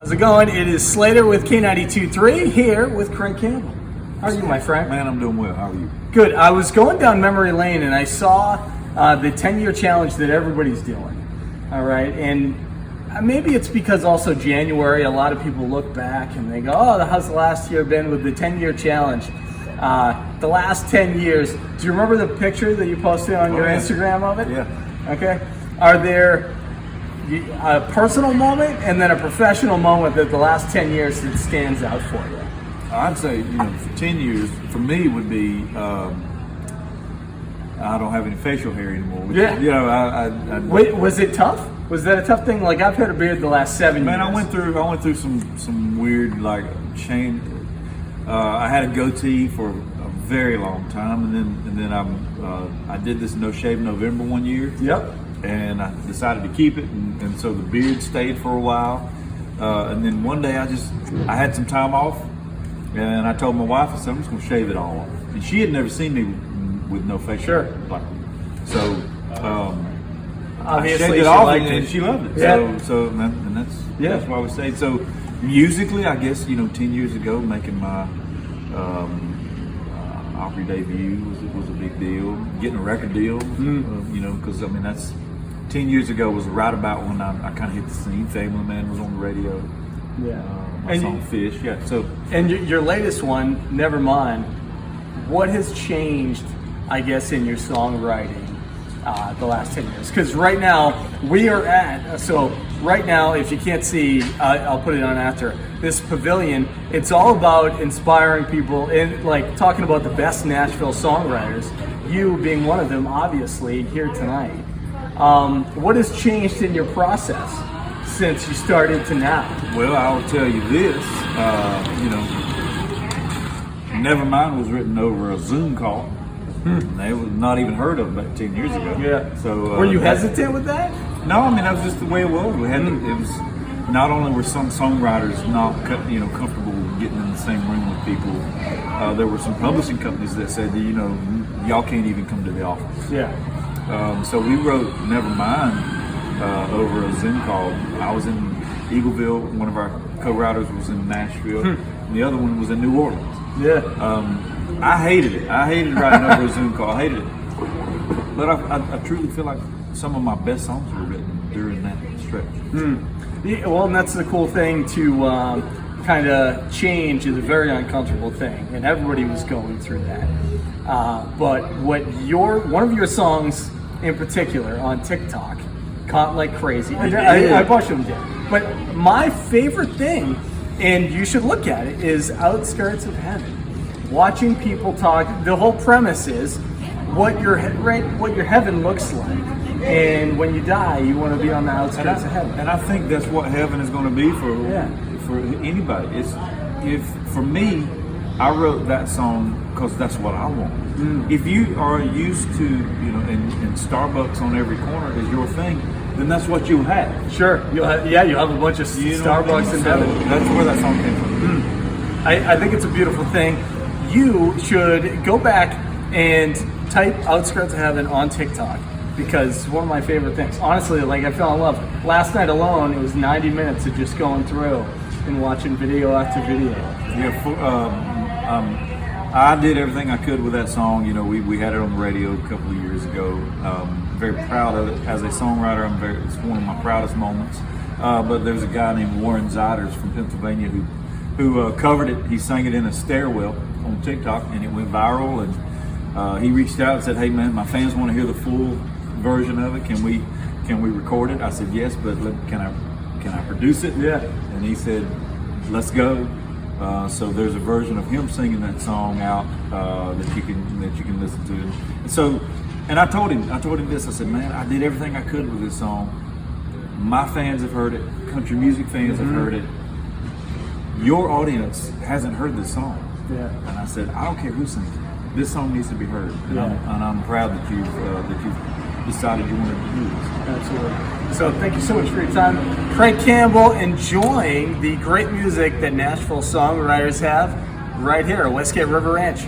How's it going? It is Slater with K92.3 here with Craig Campbell. How are you, my friend? Man, I'm doing well. How are you? Good. I was going down memory lane and I saw the 10-year challenge that everybody's doing. All right. And maybe it's because also January, a lot of people look back and they go, oh, how's the last year been with the 10-year challenge? The last 10 years. Do you remember the picture that you posted on your Instagram of it? Yeah. Okay. Are there a personal moment and then a professional moment that the last 10 years that stands out for you? I'd say, for 10 years, for me would be, I don't have any facial hair anymore. Yeah. Wait, was it tough? Was that a tough thing? Like, I've had a beard the last 7 years. Man, I went through some weird, change. I had a goatee for a very long time, and then I did this no shave November one year. Yep. And I decided to keep it, and so the beard stayed for a while. And then one day I had some time off, and I told my wife, I said, I'm just going to shave it all off. And she had never seen me with no facial hair. So obviously I shaved it off, and she loved it. Yeah. And that's why we stayed. So musically, I guess 10 years ago, making my Opry debut was a big deal. Getting a record deal, because that's 10 years ago was right about when I kind of hit the scene. Family Man was on the radio. Yeah. My song Fish. Yeah. So. And your latest one, Nevermind. What has changed, I guess, in your songwriting the last 10 years? Because right now we are right now, if you can't see, I'll put it on after this pavilion. It's all about inspiring people and talking about the best Nashville songwriters. You being one of them, obviously here tonight. What has changed in your process since you started to now? Well, I'll tell you this. Nevermind was written over a Zoom call. They was not even heard of about 10 years ago. Yeah. So were you hesitant with that? No, that was just the way it was. We had it was not only were some songwriters not comfortable getting in the same room with people. There were some publishing companies that said y'all can't even come to the office. Yeah. So we wrote Nevermind over a Zoom call. I was in Eagleville. One of our co-writers was in Nashville. And the other one was in New Orleans. Yeah. I hated it. I hated writing over a Zoom call. I hated it. But I truly feel like some of my best songs were written during that stretch. Yeah, well, and that's the cool thing to kind of change is a very uncomfortable thing, and everybody was going through that. But one of your songs in particular on TikTok caught like crazy. I bunch of them did. But my favorite thing, and you should look at it, is Outskirts of Heaven. Watching people talk. The whole premise is what your heaven looks like, and when you die, you want to be on the outskirts of heaven. And I think that's what heaven is going to be for anybody. For me, I wrote that song because that's what I want. If you are used to and Starbucks on every corner is your thing, then that's what you'll have. Sure, you'll have a bunch of Starbucks in heaven. That's where that song came from. I think it's a beautiful thing. You should go back and type Outskirts of Heaven on TikTok because it's one of my favorite things. Honestly, I fell in love. Last night alone, it was 90 minutes of just going through and watching video after video. I did everything I could with that song. We had it on the radio a couple of years ago. Very proud of it. As a songwriter, it's one of my proudest moments. But there's a guy named Warren Ziders from Pennsylvania who covered it. He sang it in a stairwell on TikTok, and it went viral. And he reached out and said, "Hey man, my fans want to hear the full version of it. Can we record it?" I said, "Yes, but can I produce it?" Yeah. And he said, "Let's go." So there's a version of him singing that song out that you can listen to. And I told him this. I said, "Man, I did everything I could with this song. My fans have heard it. Country music fans have heard it. Your audience hasn't heard this song." Yeah. And I said, "I don't care who sings it. This song needs to be heard." And I'm proud that you've decided you wanted to do this. Absolutely. So thank you so much for your time. Craig Campbell, enjoying the great music that Nashville songwriters have right here at Westgate River Ranch.